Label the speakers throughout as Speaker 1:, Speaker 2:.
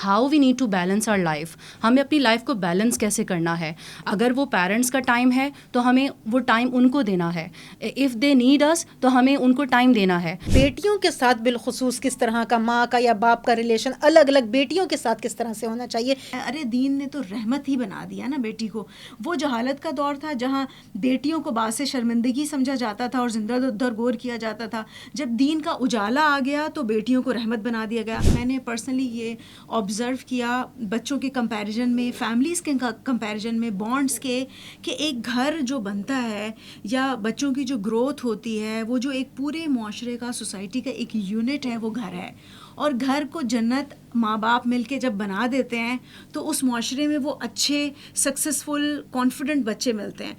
Speaker 1: How we need to balance our life. ہمیں اپنی life کو بیلنس کیسے کرنا ہے. اگر وہ پیرنٹس کا ٹائم ہے تو ہمیں وہ ٹائم ان کو دینا ہے. اف دے نیڈ اس تو ہمیں ان کو ٹائم دینا ہے.
Speaker 2: بیٹیوں کے ساتھ بالخصوص کس طرح کا ماں کا یا باپ کا ریلیشن الگ الگ بیٹیوں کے ساتھ کس طرح سے ہونا چاہیے؟
Speaker 3: ارے دین نے تو رحمت ہی بنا دیا نا بیٹی کو. وہ جہالت کا دور تھا جہاں بیٹیوں کو باعث شرمندگی سمجھا جاتا تھا اور زندہ درگور کیا جاتا تھا. جب دین کا اجالا آ گیا تو بیٹیوں کو رحمت بنا دیا گیا. میں نے پرسنلی یہ آبزرو کیا بچوں کے کمپیریزن میں, فیملیز کے کمپیریزن میں, بانڈس کے, کہ ایک گھر جو بنتا ہے یا بچوں کی جو گروتھ ہوتی ہے وہ جو ایک پورے معاشرے کا, سوسائٹی کا ایک یونٹ ہے, وہ گھر ہے. اور گھر کو جنت ماں باپ مل کے جب بنا دیتے ہیں تو اس معاشرے میں وہ اچھے, سکسیزفل, کانفیڈنٹ بچے ملتے ہیں.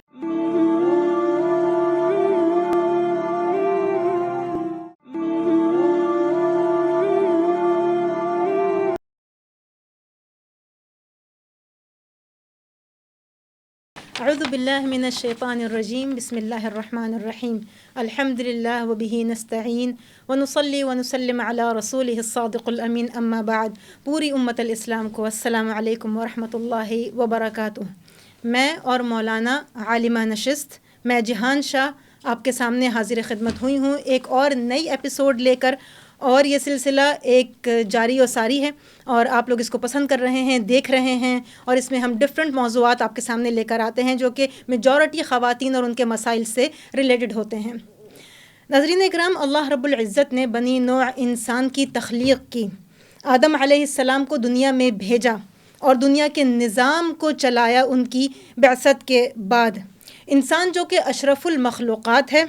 Speaker 2: اعوذ باللہ من الشیطان الرجیم. بسم اللہ الرحمن الرحیم. الحمد للہ وبہ نستعین ونصلی ونسلم علی رسولہ الصادق الامین. اما بعد. پوری امت الاسلام کو السلام علیکم ورحمۃ اللہ وبرکاتہ. میں اور مولانا عالمہ نشست, میں جہان شاہ آپ کے سامنے حاضر خدمت ہوئی ہوں ایک اور نئی ایپیسوڈ لے کر. اور یہ سلسلہ ایک جاری و ساری ہے اور آپ لوگ اس کو پسند کر رہے ہیں, دیکھ رہے ہیں, اور اس میں ہم ڈفرینٹ موضوعات آپ کے سامنے لے کر آتے ہیں جو کہ میجورٹی خواتین اور ان کے مسائل سے ریلیٹڈ ہوتے ہیں. ناظرین اکرام, اللہ رب العزت نے بنی نوع انسان کی تخلیق کی, آدم علیہ السلام کو دنیا میں بھیجا اور دنیا کے نظام کو چلایا ان کی بعثت کے بعد. انسان جو کہ اشرف المخلوقات ہے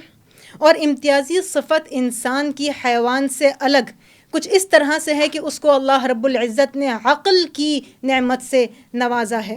Speaker 2: اور امتیازی صفت انسان کی حیوان سے الگ کچھ اس طرح سے ہے کہ اس کو اللہ رب العزت نے عقل کی نعمت سے نوازا ہے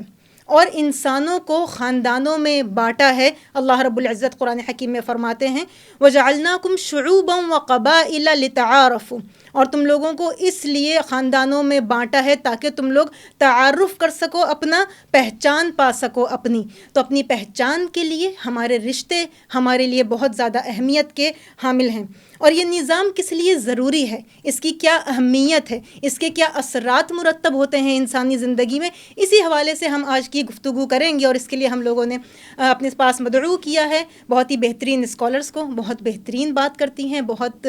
Speaker 2: اور انسانوں کو خاندانوں میں بانٹا ہے. اللہ رب العزت قرآن حکیم میں فرماتے ہیں وَجَعَلْنَاكُمْ شُعُوبًا وَقَبَائِلَ لِتَعَارَفُوا, اور تم لوگوں کو اس لیے خاندانوں میں بانٹا ہے تاکہ تم لوگ تعارف کر سکو, اپنا پہچان پا سکو اپنی. تو اپنی پہچان کے لیے ہمارے رشتے ہمارے لیے بہت زیادہ اہمیت کے حامل ہیں. اور یہ نظام کس لیے ضروری ہے, اس کی کیا اہمیت ہے, اس کے کیا اثرات مرتب ہوتے ہیں انسانی زندگی میں, اسی حوالے سے ہم آج کی گفتگو کریں گے. اور اس کے لیے ہم لوگوں نے اپنے پاس مدعو کیا ہے بہت ہی بہترین اسکالرس کو, بہت بہترین بات کرتی ہیں, بہت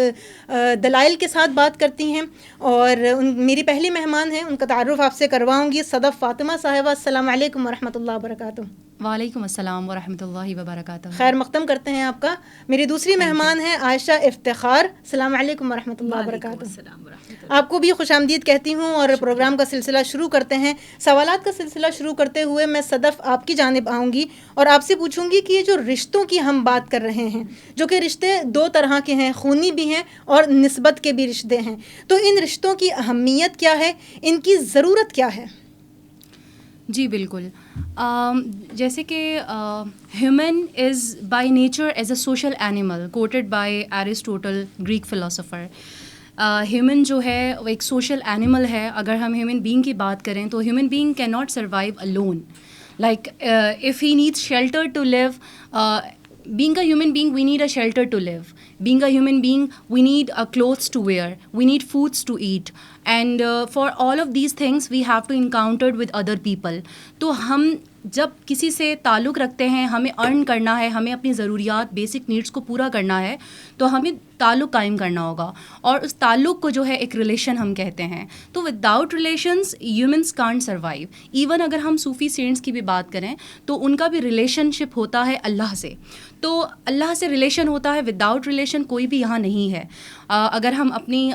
Speaker 2: دلائل کے ساتھ بات کرتی ہیں. اور میری پہلی مہمان ہیں, ان کا تعارف آپ سے کرواؤں گی. صدف فاطمہ صاحبہ, السلام علیکم ورحمۃ اللہ وبرکاتہ.
Speaker 1: وعلیکم السلام ورحمۃ اللہ وبرکاتہ.
Speaker 2: خیر مقدم کرتے ہیں آپ کا. میری دوسری مہمان ہیں عائشہ افتخار. السلام علیکم ورحمۃ اللہ وبرکاتہ. آپ کو بھی خوش آمدید کہتی ہوں اور پروگرام کا سلسلہ شروع کرتے ہیں. سوالات کا سلسلہ شروع کرتے ہوئے میں صدف آپ کی جانب آؤں گی اور آپ سے پوچھوں گی کہ یہ جو رشتوں کی ہم بات کر رہے ہیں, جو کہ رشتے دو طرح کے ہیں, خونی بھی ہیں اور نسبت کے بھی رشتے ہیں, تو ان رشتوں کی اہمیت کیا ہے, ان کی ضرورت کیا ہے؟
Speaker 1: جی بالکل. جیسے کہ human is by nature as a social animal, quoted by Aristotle, Greek philosopher. Human جو ہے وہ ایک سوشل اینیمل ہے. اگر ہم ہیومن بینگ کی بات کریں تو human being can not survive alone. Like if he needs shelter to live, being a human being we need a shelter to live. Being a human being we need clothes to wear, we need foods to eat, and for all of these things we have to encounter with other people. تو ہم جب کسی سے تعلق رکھتے ہیں, ہمیں ارن کرنا ہے, ہمیں اپنی ضروریات, بیسک نیڈس کو پورا کرنا ہے, تو ہمیں تعلق قائم کرنا ہوگا. اور اس تعلق کو جو ہے ایک ریلیشن ہم کہتے ہیں. تو without relations humans can't survive. Even اگر ہم صوفی سینٹس کی بھی بات کریں تو ان کا بھی ریلیشن شپ ہوتا ہے اللہ سے. تو اللہ سے ریلیشن ہوتا ہے, وداؤٹ ریلیشن کوئی بھی یہاں نہیں ہے. اگر ہم اپنی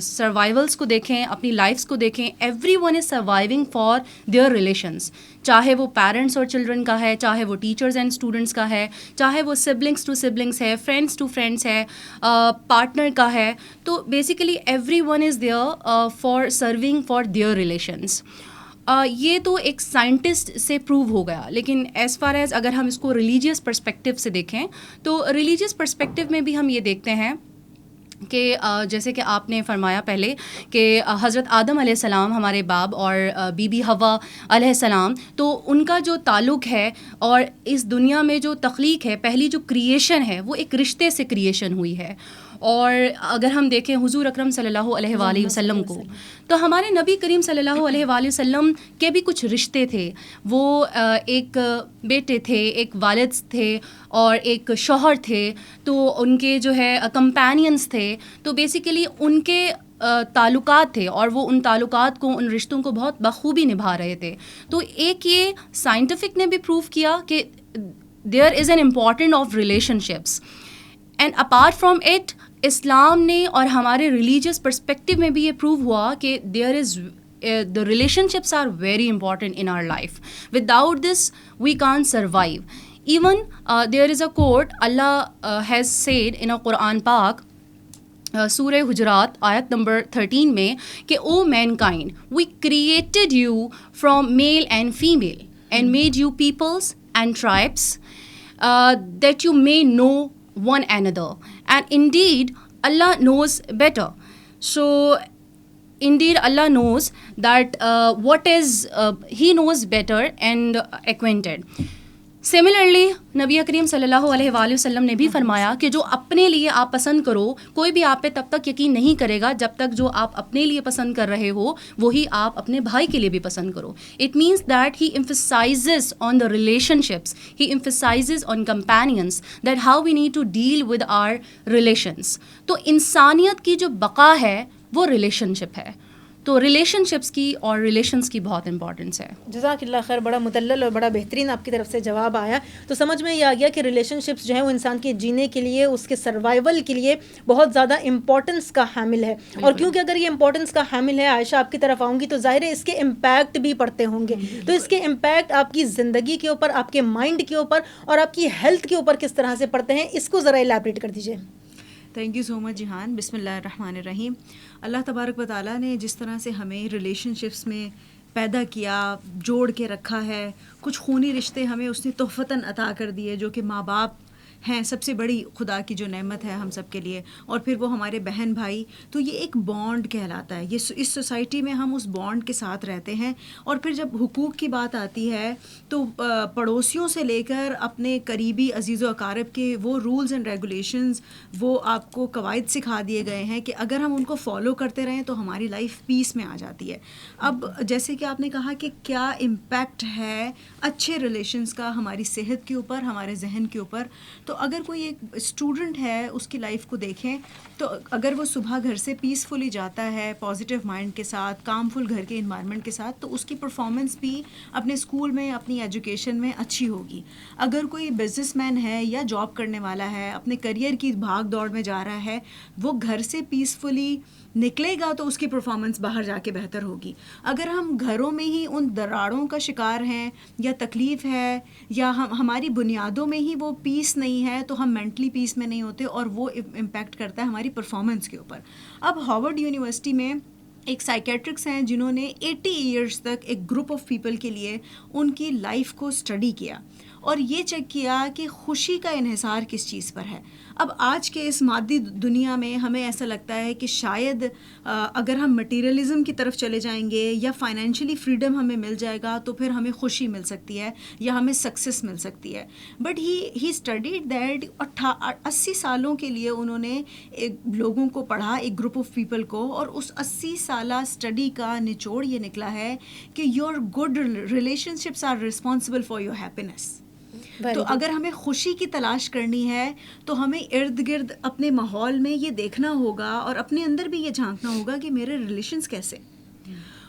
Speaker 1: سروائیولس کو دیکھیں, اپنی لائفس کو دیکھیں, every one is surviving for their relations. چاہے وہ پیرنٹس اور چلڈرن کا ہے, چاہے وہ ٹیچرز اینڈ اسٹوڈنٹس کا ہے, چاہے وہ سبلنگس ٹو سبلنگس ہے, فرینڈس ٹو فرینڈس ہے, پارٹنر کا ہے. تو basically every one is there for serving for their relations. یہ تو ایک سائنٹسٹ سے پروو ہو گیا. لیکن ایز فار ایز اگر ہم اس کو ریلیجیس پرسپیکٹیو سے دیکھیں تو ریلیجیس پرسپیکٹیو میں بھی ہم یہ دیکھتے ہیں کہ جیسے کہ آپ نے فرمایا پہلے کہ حضرت آدم علیہ السلام ہمارے باپ اور بی بی حوا علیہ السلام, تو ان کا جو تعلق ہے اور اس دنیا میں جو تخلیق ہے, پہلی جو کریشن ہے وہ ایک رشتے سے کریشن ہوئی ہے. اور اگر ہم دیکھیں حضور اکرم صلی اللہ علیہ وآلہ وسلم کو، تو ہمارے نبی کریم صلی اللہ علیہ وآلہ وسلم کے بھی کچھ رشتے تھے. وہ ایک بیٹے تھے، ایک والد تھے اور ایک شوہر تھے، تو ان کے جو ہے کمپینینس تھے. تو بیسیکلی ان کے تعلقات تھے اور وہ ان تعلقات کو، ان رشتوں کو بہت بخوبی نبھا رہے تھے. تو ایک یہ سائنٹیفک نے بھی پروف کیا کہ there is an important of relationships. And apart from it Islam نے اور ہمارے ریلیجیس پرسپیکٹو میں بھی یہ پروو ہوا کہ there is the relationships are very important in our life. Without this we can't survive. Even there is a quote Allah has said in a Quran Pak, سورہ حجرات آیت نمبر 13 میں کہ O mankind we created you from male and female and made you peoples and tribes that you may know one another, and indeed Allah knows better. So indeed Allah knows that what is he knows better and acquainted. Similarly نبی کریم صلی اللہ علیہ وآلہ وسلم نے بھی فرمایا کہ جو اپنے لیے آپ پسند کرو، کوئی بھی آپ پہ تب تک یقین نہیں کرے گا جب تک جو آپ اپنے لیے پسند کر رہے ہو وہی آپ اپنے بھائی کے لیے بھی پسند کرو. It means that he emphasizes on the relationships, he emphasizes on companions, that how we need to deal with our relations. تو انسانیت کی جو بقا ہے وہ ریلیشن شپ ہے. تو ریلیشن شپس کی اور ریلیشنس کی بہت امپورٹنس ہے.
Speaker 2: جزاک اللہ خیر، بڑا مدلل اور بڑا بہترین آپ کی طرف سے جواب آیا. تو سمجھ میں یہ آ گیا کہ ریلیشن شپس جو ہیں وہ انسان کے جینے کے لیے، اس کے سروائیول کے لیے بہت زیادہ امپورٹنس کا حامل ہے. اور کیونکہ اگر یہ امپورٹنس کا حامل ہے، عائشہ آپ کی طرف آؤں گی، تو ظاہر ہے اس کے امپیکٹ بھی پڑتے ہوں گے. تو اس کے امپیکٹ آپ کی زندگی کے اوپر، آپ کے مائنڈ کے اوپر اور آپ کی ہیلتھ کے اوپر کس طرح سے پڑتے ہیں، اس کو ذرا الیبریٹ کر دیجیے.
Speaker 3: تھینک یو سو مچ جہان. بسم اللہ الرحمن الرحیم. اللہ تبارک و تعالیٰ نے جس طرح سے ہمیں ریلیشن شپس میں پیدا کیا، جوڑ کے رکھا ہے، کچھ خونی رشتے ہمیں اس نے تحفتاً عطا کر دیے جو کہ ماں باپ ہیں، سب سے بڑی خدا کی جو نعمت ہے ہم سب کے لیے، اور پھر وہ ہمارے بہن بھائی. تو یہ ایک بانڈ کہلاتا ہے. یہ اس سوسائٹی میں ہم اس بانڈ کے ساتھ رہتے ہیں. اور پھر جب حقوق کی بات آتی ہے تو پڑوسیوں سے لے کر اپنے قریبی عزیز و اقارب کے وہ رولز اینڈ ریگولیشنز، وہ آپ کو قواعد سکھا دیے گئے ہیں کہ اگر ہم ان کو فالو کرتے رہیں تو ہماری لائف پیس میں آ جاتی ہے. اب جیسے کہ آپ نے کہا کہ کیا امپیکٹ ہے اچھے ریلیشنز کا ہماری صحت کے اوپر، ہمارے ذہن کے اوپر. تو اگر کوئی ایک اسٹوڈنٹ ہے، اس کی لائف کو دیکھیں تو اگر وہ صبح گھر سے پیسفلی جاتا ہے، پازیٹیو مائنڈ کے ساتھ، کامفل گھر کے انوائرمنٹ کے ساتھ، تو اس کی پرفارمنس بھی اپنے اسکول میں، اپنی ایجوکیشن میں اچھی ہوگی. اگر کوئی بزنس مین ہے یا جاب کرنے والا ہے، اپنے کریئر کی بھاگ دوڑ میں جا رہا ہے، وہ گھر سے پیسفلی نکلے گا تو اس کی پرفارمنس باہر جا کے بہتر ہوگی. اگر ہم گھروں میں ہی ان دراڑوں کا شکار ہیں یا تکلیف ہے یا ہماری بنیادوں میں ہی وہ پیس نہیں ہے تو ہم مینٹلی پیس میں نہیں ہوتے، اور وہ امپیکٹ کرتا ہے ہماری پرفارمنس کے اوپر. اب ہارورڈ یونیورسٹی میں ایک سائیکیٹرکس ہیں جنہوں نے 80 ایئرس تک ایک گروپ آف پیپل کے لیے ان کی لائف کو اسٹڈی کیا اور یہ چیک کیا کہ خوشی کا انحصار کس چیز پر ہے. اب آج کے اس مادی دنیا میں ہمیں ایسا لگتا ہے کہ شاید اگر ہم مٹیریلزم کی طرف چلے جائیں گے یا فائنینشلی فریڈم ہمیں مل جائے گا تو پھر ہمیں خوشی مل سکتی ہے یا ہمیں سکسیس مل سکتی ہے. بٹ ہی اسٹڈیڈ دیٹ 80 سالوں کے لیے انہوں نے لوگوں کو پڑھا، ایک گروپ آف پیپل کو، اور اس 80 سالہ اسٹڈی کا نچوڑ یہ نکلا ہے کہ your good relationships are responsible for your happiness. تو اگر ہمیں خوشی کی تلاش کرنی ہے تو ہمیں ارد گرد اپنے ماحول میں یہ دیکھنا ہوگا اور اپنے اندر بھی یہ جھانکنا ہوگا کہ میرے ریلیشنز کیسے.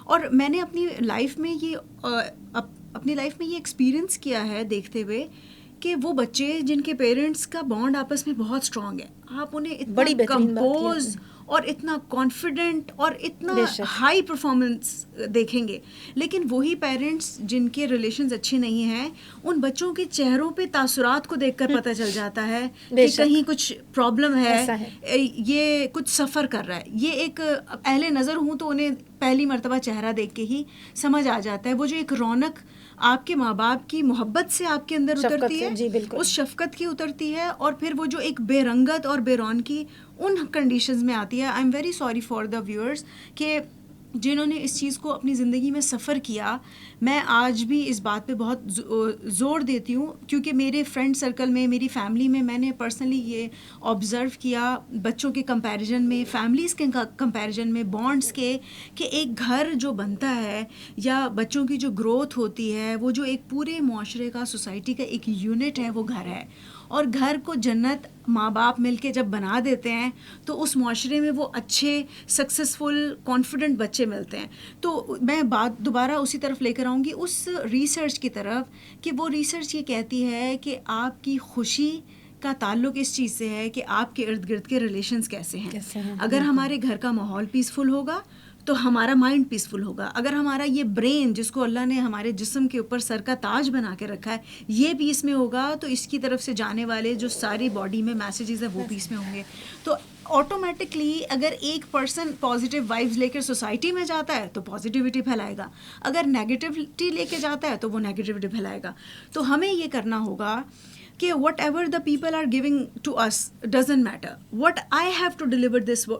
Speaker 3: اور میں نے اپنی لائف میں یہ ایکسپیرئنس کیا ہے دیکھتے ہوئے کہ وہ بچے جن کے پیرنٹس کا بانڈ آپس میں بہت اسٹرانگ ہے، آپ انہیں اتنا کمپوز اور اتنا کانفیڈنٹ اور اتنا ہائی پرفارمنس دیکھیں گے، لیکن وہی پیرنٹس جن کے ریلیشنز اچھے نہیں ہیں، ان بچوں کے چہروں پہ تاثرات کو دیکھ کر پتہ چل جاتا ہے کہ کہیں کچھ پرابلم ہے، یہ کچھ سفر کر رہا ہے. یہ ایک اہل نظر ہوں تو انہیں پہلی مرتبہ چہرہ دیکھ کے ہی سمجھ آ جاتا ہے. وہ جو ایک رونق آپ کے ماں باپ کی محبت سے آپ کے اندر اترتی ہے، اس شفقت کی اترتی ہے، اور پھر وہ جو ایک بے رنگت اور بے رونقی ان کنڈیشنز میں آتی ہے. I am very sorry for the viewers کہ جنہوں نے اس چیز کو اپنی زندگی میں سفر کیا. میں آج بھی اس بات پہ بہت زور دیتی ہوں کیونکہ میرے فرینڈ سرکل میں, میری فیملی میں نے پرسنلی یہ آبزرو کیا, بچوں کے کمپیریزن میں, فیملیز کے کمپیریزن میں, بانڈس کے, کہ ایک گھر جو بنتا ہے یا بچوں کی جو گروتھ ہوتی ہے وہ جو ایک پورے معاشرے کا, سوسائٹی کا ایک یونٹ ہے, وہ گھر ہے. اور گھر کو جنت ماں باپ مل کے جب بنا دیتے ہیں تو اس معاشرے میں وہ اچھے, سکسیزفل, کانفیڈنٹ بچے ملتے ہیں. تو میں بات دوبارہ اسی طرف لے کر آؤں گی, اس ریسرچ کی طرف, کہ وہ ریسرچ یہ کہتی ہے کہ آپ کی خوشی کا تعلق اس چیز سے ہے کہ آپ کے ارد گرد کے ریلیشنز کیسے ہیں. اگر ہمارے گھر کا ماحول پیسفل ہوگا تو ہمارا مائنڈ پیسفل ہوگا. اگر ہمارا یہ برین جس کو اللہ نے ہمارے جسم کے اوپر سر کا تاج بنا کے رکھا ہے یہ پیس میں ہوگا تو اس کی طرف سے جانے والے جو ساری باڈی میں میسیجز ہیں وہ پیس میں ہوں گے. تو آٹومیٹکلی اگر ایک پرسن پازیٹیو وائبز لے کر سوسائٹی میں جاتا ہے تو پازیٹیوٹی پھیلائے گا, اگر نیگیٹیوٹی لے کے جاتا ہے تو وہ نیگیٹیوٹی پھیلائے گا. تو ہمیں یہ کرنا ہوگا کہ whatever the people are giving to us doesn't matter, what I have to deliver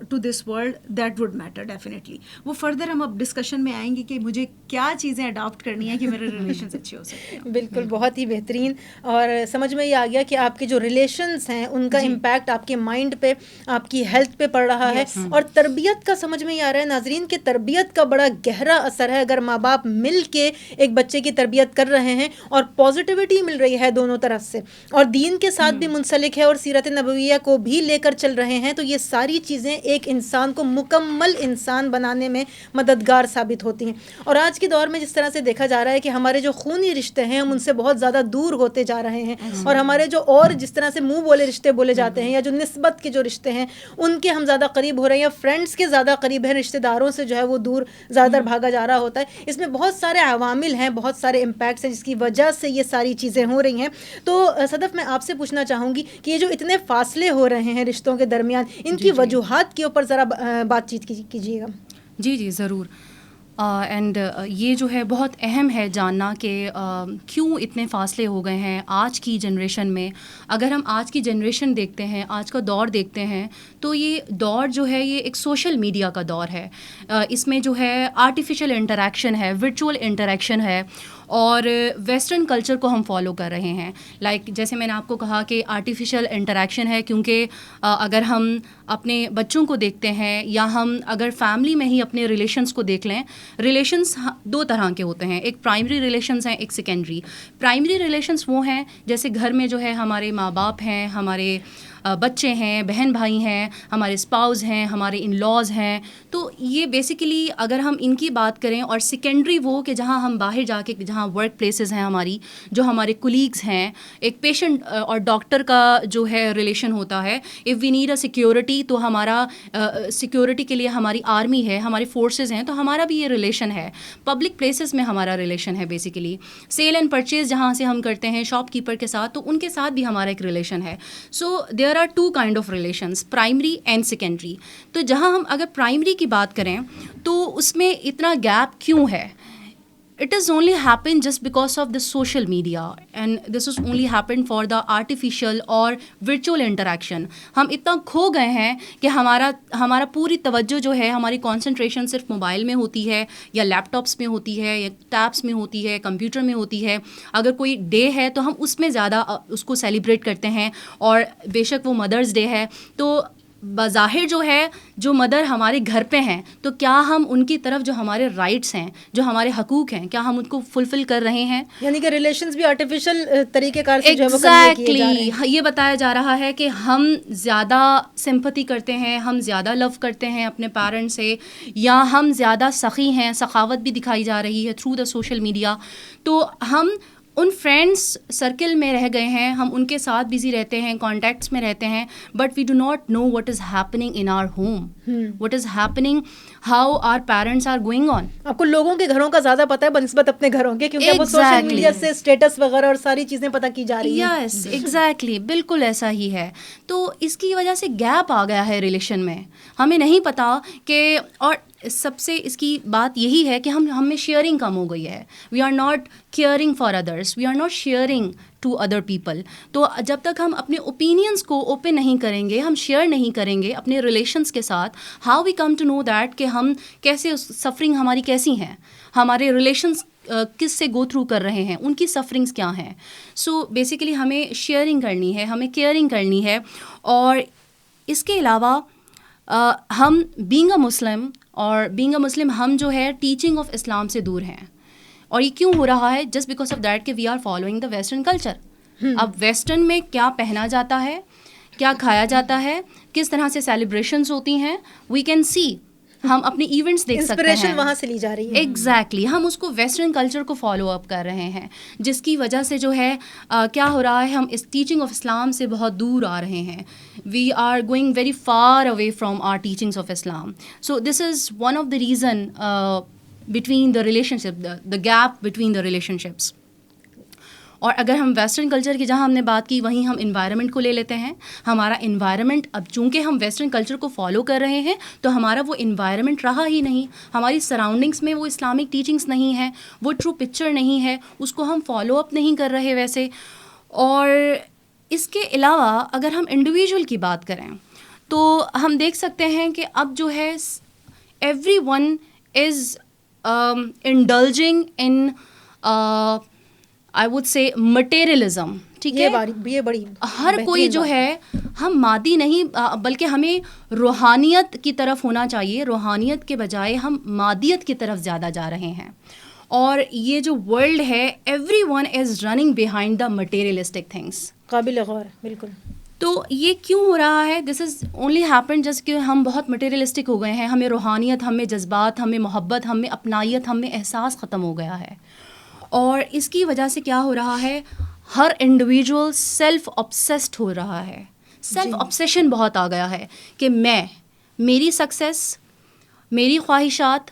Speaker 3: to this world that would matter definitely. وہ فردر ہم اب ڈسکشن میں آئیں گے کہ مجھے کیا چیزیں اڈاپٹ کرنی ہیں کہ میرے ریلیشنز اچھے ہو سکتے ہیں.
Speaker 2: بالکل, بہت ہی بہترین. اور سمجھ میں یہ آ گیا کہ آپ کے جو ریلیشنز ہیں ان کا امپیکٹ آپ کے مائنڈ پہ, آپ کی ہیلتھ پہ پڑ رہا ہے. اور تربیت کا سمجھ میں یہ آ رہا ہے ناظرین کہ تربیت کا بڑا گہرا اثر ہے. اگر ماں باپ مل کے ایک بچے کی تربیت کر رہے ہیں اور پازیٹیوٹی مل رہی ہے دونوں طرف سے, اور دین کے ساتھ بھی منسلک ہے اور سیرت نبویہ کو بھی لے کر چل رہے ہیں, تو یہ ساری چیزیں ایک انسان کو مکمل انسان بنانے میں مددگار ثابت ہوتی ہیں. اور آج کے دور میں جس طرح سے دیکھا جا رہا ہے کہ ہمارے جو خونی رشتے ہیں ہم ان سے بہت زیادہ دور ہوتے جا رہے ہیں, اور ہمارے جو اور جس طرح سے منہ بولے رشتے بولے جاتے ہیں یا جو نسبت کے جو رشتے ہیں ان کے ہم زیادہ قریب ہو رہے ہیں, یا فرینڈس کے زیادہ قریب ہیں, رشتے داروں سے جو ہے وہ دور زیادہ تر بھاگا جا رہا ہوتا ہے. اس میں بہت سارے عوامل ہیں, بہت سارے امپیکٹس ہیں جس کی وجہ سے یہ ساری چیزیں ہو رہی ہیں. تو صدف میں آپ سے پوچھنا چاہوں گی کہ یہ جو اتنے فاصلے ہو رہے ہیں رشتوں کے درمیان, ان کی وجوہات کے اوپر ذرا بات چیت کیجیے گا.
Speaker 1: جی ضرور. اینڈ یہ جو ہے بہت اہم ہے جاننا کہ کیوں اتنے فاصلے ہو گئے ہیں آج کی جنریشن میں. اگر ہم آج کی جنریشن دیکھتے ہیں, آج کا دور دیکھتے ہیں, تو یہ دور جو ہے یہ ایک سوشل میڈیا کا دور ہے. اس میں جو ہے آرٹیفیشل انٹریکشن ہے, ورچوئل انٹریکشن ہے, اور ویسٹرن کلچر کو ہم فالو کر رہے ہیں. لائک جیسے میں نے آپ کو کہا کہ آرٹیفیشل انٹریکشن ہے, کیونکہ اگر ہم اپنے بچوں کو دیکھتے ہیں یا ہم اگر فیملی میں ہی اپنے ریلیشنس کو دیکھ لیں, ریلیشنس دو طرح کے ہوتے ہیں, ایک پرائمری ریلیشنس ہیں, ایک سیکنڈری. پرائمری ریلیشنس وہ ہیں جیسے گھر میں جو ہے ہمارے ماں باپ ہیں, ہمارے بچے ہیں, بہن بھائی ہیں, ہمارے اسپاؤز ہیں, ہمارے ان لاز ہیں. تو یہ بیسیکلی اگر ہم ان کی بات کریں. اور سیکنڈری وہ کہ جہاں ہم باہر جا کے, جہاں ورک پلیسز ہیں ہماری, جو ہمارے کولیگز ہیں, ایک پیشنٹ اور ڈاکٹر کا جو ہے ریلیشن ہوتا ہے. If we need a security تو ہمارا سیکیورٹی کے لیے ہماری آرمی ہے, ہماری فورسز ہیں, تو ہمارا بھی یہ ریلیشن ہے. پبلک پلیسز میں ہمارا ریلیشن ہے بیسیکلی. سیل اینڈ پرچیز جہاں سے ہم کرتے ہیں شاپ کیپر کے ساتھ, تو ان کے ساتھ بھی ہمارا ایک ریلیشن ہے. So there are two kind of relations, primary and secondary. تو جہاں ہم اگر پرائمری کی بات کریں تو اس میں اتنا گیپ کیوں ہے؟ It has only happened just because of the social media, and this has only happened for the artificial or virtual interaction. ہم اتنا کھو گئے ہیں کہ ہمارا پوری توجہ جو ہے, ہماری کانسنٹریشن صرف موبائل میں ہوتی ہے, یا لیپ ٹاپس میں ہوتی ہے, یا ٹیبس میں ہوتی ہے, کمپیوٹر میں ہوتی ہے. اگر کوئی ڈے ہے تو ہم اس میں زیادہ اس کو سیلیبریٹ کرتے ہیں, اور بے شک وہ مدرس ڈے ہے تو بظاہر جو ہے جو مدر ہمارے گھر پہ ہیں, تو کیا ہم ان کی طرف جو ہمارے رائٹس ہیں, جو ہمارے حقوق ہیں, کیا ہم ان کو فلفل کر رہے ہیں؟
Speaker 2: یعنی کہ ریلیشنز بھی آرٹیفیشل طریقہ کار سے جو ہے
Speaker 1: ایگزیکٹلی یہ بتایا جا رہا ہے کہ ہم زیادہ سمپتھی کرتے ہیں, ہم زیادہ لو کرتے ہیں اپنے پیرنٹس سے, یا ہم زیادہ سخی ہیں, سخاوت بھی دکھائی جا رہی ہے تھرو دا سوشل میڈیا. تو ہم ان فرینڈس سرکل میں رہ گئے ہیں, ہم ان کے ساتھ بزی رہتے ہیں, کانٹیکٹس میں رہتے ہیں, but we do not know what is happening in our home, what is happening, how our parents are going on.
Speaker 2: آپ کو لوگوں کے گھروں کا زیادہ پتہ ہے بنسبت اپنے گھروں کے, کیونکہ وہ سوشل میڈیا سے اسٹیٹس وغیرہ اور ساری چیزیں پتہ کی جا رہی ہیں.
Speaker 1: یس ایگزیکٹلی, بالکل ایسا ہی ہے. تو اس کی وجہ سے گیپ آ گیا ہے ریلیشن میں. ہمیں نہیں پتا کہ, اور سب سے اس کی بات یہی ہے کہ ہم میں شیئرنگ کم ہو گئی ہے. We are not caring for others, we are not sharing to other people. تو جب تک ہم اپنے اوپینینس کو اوپن نہیں کریں گے, ہم شیئر نہیں کریں گے اپنے ریلیشنس کے ساتھ, how we come to know that کہ ہم کیسے, سفرنگ ہماری کیسی ہیں, ہمارے ریلیشنس کس سے گو تھرو کر رہے ہیں, ان کی سفرنگس کیا ہیں. سو بیسیکلی ہمیں شیئرنگ کرنی ہے, ہمیں کیئرنگ کرنی ہے. اور اس کے علاوہ ہم بینگ اے مسلم ہم جو ہے ٹیچنگ آف اسلام سے دور ہیں. اور یہ کیوں ہو رہا ہے؟ جسٹ بیکاز آف دیٹ کہ we are following the western culture. اب ویسٹرن میں کیا پہنا جاتا ہے, کیا کھایا جاتا ہے, کس طرح سے سیلیبریشنز ہوتی ہیں, وی کین سی, ہم اپنے ایونٹس دیکھ سکتے ہیں,
Speaker 2: انسپریشن وہاں سے لی جا رہی ہے.
Speaker 1: ایگزیکٹلی, ہم اس کو ویسٹرن کلچر کو فالو اپ کر رہے ہیں, جس کی وجہ سے جو ہے کیا ہو رہا ہے, ہم اس ٹیچنگ آف اسلام سے بہت دور آ رہے ہیں. We are going very far away from our teachings of Islam. So this is one of the reason between the relationship, the gap between the relationships. اور اگر ہم ویسٹرن کلچر کی جہاں ہم نے بات کی, وہیں ہم انوائرمنٹ کو لے لیتے ہیں. ہمارا انوائرمنٹ, اب چونکہ ہم ویسٹرن کلچر کو فالو کر رہے ہیں تو ہمارا وہ انوائرمنٹ رہا ہی نہیں, ہماری سراؤنڈنگس میں وہ اسلامک ٹیچنگس نہیں ہے, وہ ٹرو پکچر نہیں ہے, اس کو ہم فالو اپ نہیں کر رہے ویسے. اور اس کے علاوہ اگر ہم انڈیویجول کی بات کریں تو ہم دیکھ سکتے ہیں کہ اب جو ہے every one is indulging in I would say materialism. ٹھیک ہے,
Speaker 2: یہ بڑی
Speaker 1: ہر کوئی جو ہے, ہم مادی نہیں بلکہ ہمیں روحانیت کی طرف ہونا چاہیے. روحانیت کے بجائے ہم مادیت کی طرف زیادہ جا رہے ہیں. اور یہ جو ورلڈ ہے, every one is running behind the materialistic things.
Speaker 2: قابل غور, بالکل.
Speaker 1: تو یہ کیوں ہو رہا ہے؟ دس از اونلی ہیپن جسٹ کہ ہم بہت مٹیریلسٹک ہو گئے ہیں. ہمیں روحانیت, ہمیں جذبات, ہمیں محبت, ہمیں اپنائیت, ہمیں احساس ختم ہو گیا ہے. اور اس کی وجہ سے کیا ہو رہا ہے, ہر انڈیویجول سیلف آبسیسڈ ہو رہا ہے. سیلف آبسیشن بہت آ گیا ہے کہ میری سکسیس, میری خواہشات,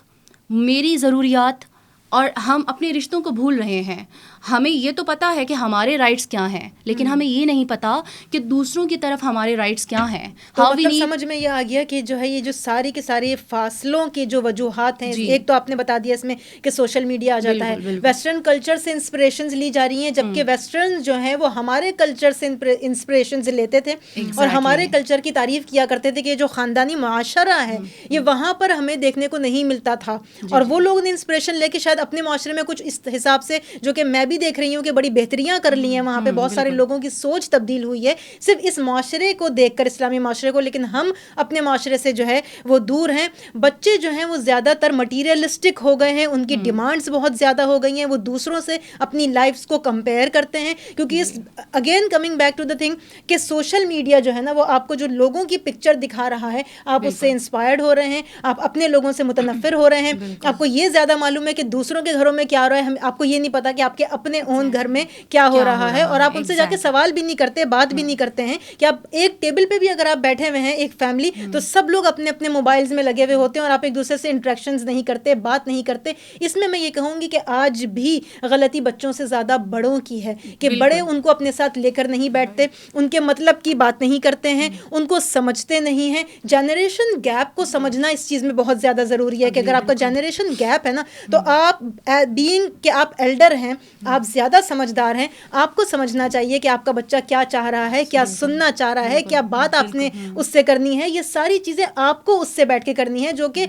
Speaker 1: میری ضروریات, اور ہم اپنے رشتوں کو بھول رہے ہیں. ہمیں یہ تو پتہ ہے کہ ہمارے رائٹس کیا ہیں, لیکن ہمیں یہ نہیں پتا کہ دوسروں کی طرف ہمارے رائٹس کیا ہیں.
Speaker 2: مطلب سمجھ میں یہ آ گیا کہ جو ہے یہ جو ساری کے سارے فاصلوں کے جو وجوہات ہیں, ایک تو آپ نے بتا دیا اس میں کہ سوشل میڈیا آ جاتا ہے, ویسٹرن کلچر سے انسپریشنز لی جا رہی ہیں, جبکہ ویسٹرن جو ہیں وہ ہمارے کلچر سے انسپریشنز لیتے تھے اور ہمارے کلچر کی تعریف کیا کرتے تھے کہ جو خاندانی معاشرہ ہے یہ وہاں پر ہمیں دیکھنے کو نہیں ملتا تھا. اور وہ لوگ نے انسپریشن لے کے شاید اپنے معاشرے میں کچھ اس حساب سے, جو کہ میں بھی دیکھ رہی ہوں کہ بڑی بہتریاں کر لی ہیں وہاں پہ, بہت سارے لوگوں کی سوچ تبدیل ہوئی ہے صرف اس معاشرے کو دیکھ کر, اسلامی معاشرے کو. لیکن ہم اپنے معاشرے سے جو ہے وہ دور ہیں. بچے جو ہیں وہ زیادہ تر مٹیریلسٹک ہو گئے ہیں, ان کی ڈیمانڈز بہت زیادہ ہو گئی ہیں, وہ دوسروں سے اپنی لائفز کو کمپیئر کرتے ہیں. کیونکہ اس again coming back to the thing کہ سوشل میڈیا جو ہے نا وہ آپ کو جو لوگوں کی پکچر دکھا رہا ہے, آپ اس سے انسپائرڈ ہو رہے ہیں, آپ اپنے لوگوں سے متنفر ہو رہے ہیں. آپ کو یہ زیادہ معلوم ہے کہ دوسروں کے گھروں میں کیا ہو رہا ہے, آپ کو یہ نہیں پتا کہ آپ کے اپنے اون گھر میں کیا ہو رہا ہے. اور آپ ان سے جا کے سوال بھی نہیں کرتے, بات بھی نہیں کرتے ہیں کہ آپ ایک ٹیبل پہ بھی اگر آپ بیٹھے ہوئے ہیں ایک فیملی, تو سب لوگ اپنے اپنے موبائلز میں لگے ہوئے ہوتے ہیں اور آپ ایک دوسرے سے انٹریکشنز نہیں کرتے, بات نہیں کرتے. اس میں یہ کہوں گی کہ آج بھی غلطی بچوں سے زیادہ بڑوں کی ہے کہ بڑے ان کو اپنے ساتھ لے کر نہیں بیٹھتے, ان کے مطلب کی بات نہیں کرتے ہیں, ان کو سمجھتے نہیں ہیں. جنریشن گیپ کو سمجھنا اس چیز میں بہت زیادہ ضروری ہے کہ اگر آپ کا جنریشن گیپ ہے نا, تو آپ بینگ کہ آپ ایلڈر ہیں, آپ زیادہ سمجھدار ہیں, آپ کو سمجھنا چاہیے کہ آپ کا بچہ کیا چاہ رہا ہے, کیا سننا چاہ رہا ہے, کیا بات آپ نے اس سے کرنی ہے. یہ ساری چیزیں آپ کو اس سے بیٹھ کے کرنی ہے. جو کہ